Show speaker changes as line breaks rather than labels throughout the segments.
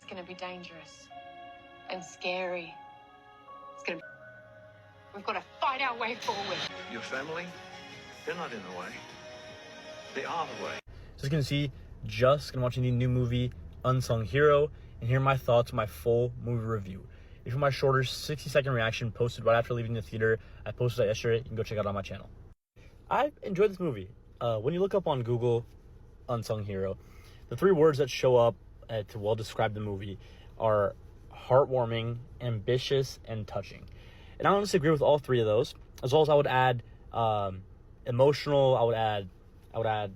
it's going to be dangerous and scary. We've got to fight our way forward.
Your family, they're not in the way. They are the way.
So as you can see, just gonna watching the new movie, Unsung Hero, and here are my thoughts on my full movie review. If you want my shorter 60-second reaction posted right after leaving the theater, I posted that yesterday. You can go check it out on my channel. I enjoyed this movie. When you look up on Google, Unsung Hero, the 3 words that show up to well describe the movie are heartwarming, ambitious, and touching. And I don't disagree with all 3 of those. As well as I would add emotional. I would add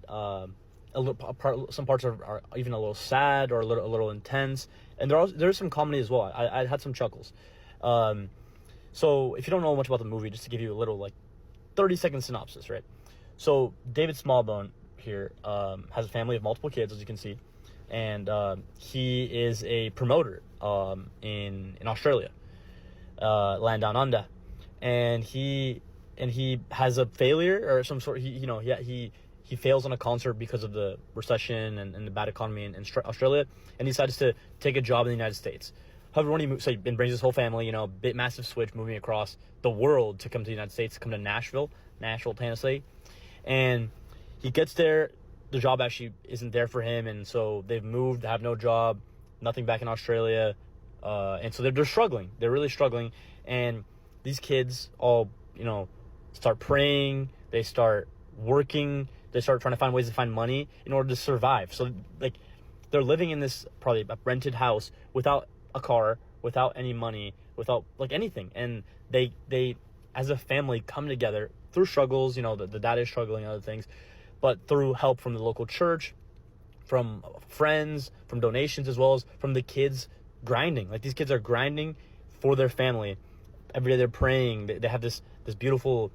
some parts are even a little sad or a little intense, and there's some comedy as well. I had some chuckles. So if you don't know much about the movie, just to give you a little 30-second synopsis, right? So David Smallbone here has a family of multiple kids, as you can see, and he is a promoter in Australia, land down under, and he has a failure or some sort. He fails on a concert because of the recession and the bad economy in Australia, and he decides to take a job in the United States. However, when he moves, so he brings his whole family, massive switch, moving across the world to come to the United States, to come to Nashville, Tennessee. And he gets there, the job actually isn't there for him, and so they've moved, have no job, nothing back in Australia, and so they're struggling. They're really struggling, and these kids all, start praying, they start working, they start trying to find ways to find money in order to survive. So, they're living in this probably a rented house without a car, without any money, without anything, and they as a family come together through struggles. The dad is struggling and other things, but through help from the local church, from friends, from donations, as well as from the kids grinding. These kids are grinding for their family. Every day they're praying. They have this beautiful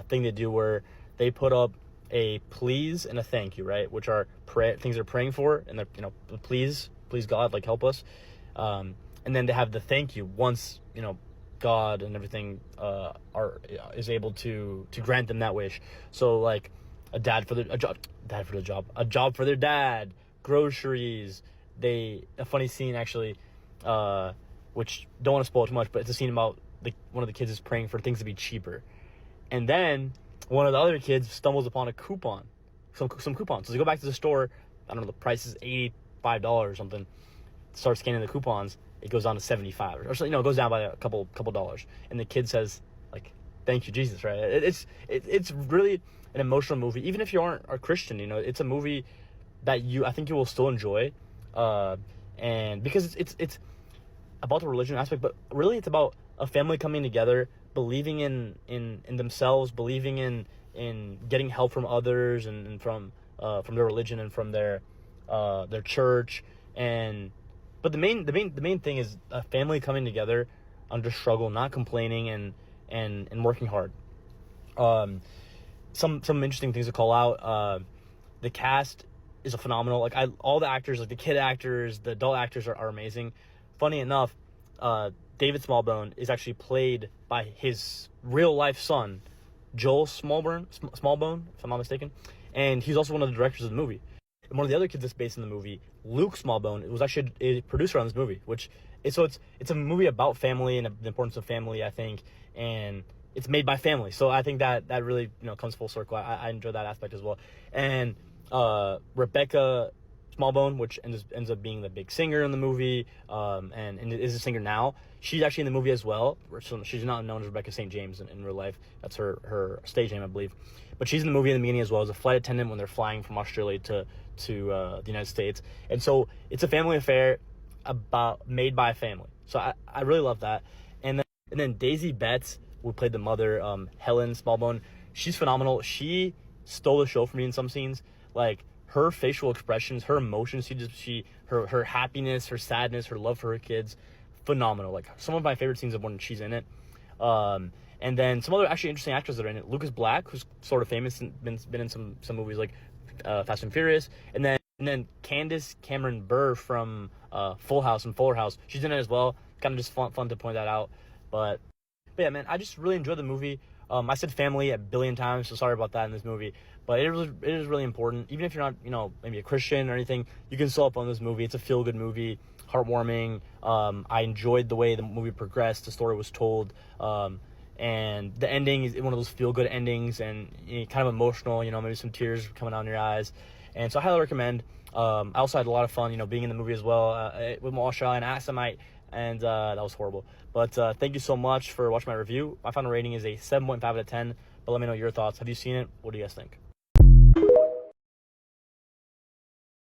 thing they do where they put up a please and a thank you, right? Which are things they're praying for, and they're please God, help us. And then to have the thank you once God and everything is able to grant them that wish. So a job for their dad, groceries. A funny scene actually, which don't want to spoil too much, but it's a scene about one of the kids is praying for things to be cheaper, and then one of the other kids stumbles upon a coupon, some coupons. So they go back to the store. I don't know, the price is $85 or something. Start scanning the coupons. It goes down to $75 or something. It goes down by a couple dollars. And the kid says, "Thank you, Jesus." Right? It's really an emotional movie. Even if you aren't a Christian, it's a movie that I think you will still enjoy. And because it's about the religion aspect, but really it's about a family coming together, believing in themselves, believing in getting help from others and from their religion and from their church. But the main thing is a family coming together under struggle, not complaining and working hard. Some interesting things to call out. The cast is a phenomenal. All the actors, the kid actors, the adult actors are amazing. Funny enough, David Smallbone is actually played by his real life son, Joel Smallbone, if I'm not mistaken, and he's also one of the directors of the movie. And one of the other kids that's based in the movie, Luke Smallbone, was actually a producer on this movie, it's a movie about family and the importance of family, I think, and it's made by family. So I think that really comes full circle. I enjoy that aspect as well. And Rebecca Smallbone, which ends up being the big singer in the movie, and is a singer now. She's actually in the movie as well. So she's not known as Rebecca St. James in real life. That's her stage name, I believe. But she's in the movie in the beginning as well as a flight attendant when they're flying from Australia to the United States. And so it's a family affair made by a family. So I really love that. And then Daisy Betts, who played the mother, Helen Smallbone, she's phenomenal. She stole the show for me in some scenes. Her facial expressions, her emotions, her happiness, her sadness, her love for her kids, phenomenal. Some of my favorite scenes of when she's in it. And then some other actually interesting actors that are in it. Lucas Black, who's sort of famous and been in some movies like Fast and Furious. And then Candace Cameron Bure from Full House and Fuller House. She's in it as well. Kind of just fun to point that out. But yeah, man, I just really enjoyed the movie. I said family a billion times, so sorry about that in this movie. But it is really important. Even if you're not, maybe a Christian or anything, you can still up on this movie. It's a feel-good movie, heartwarming. I enjoyed the way the movie progressed, the story was told, and the ending is one of those feel-good endings, and kind of emotional. Maybe some tears coming down your eyes, and so I highly recommend. I also had a lot of fun, being in the movie as well with Mahershala and Aksumite, and that was horrible. But thank you so much for watching my review. My final rating is a 7.5 out of 10. But let me know your thoughts. Have you seen it? What do you guys think?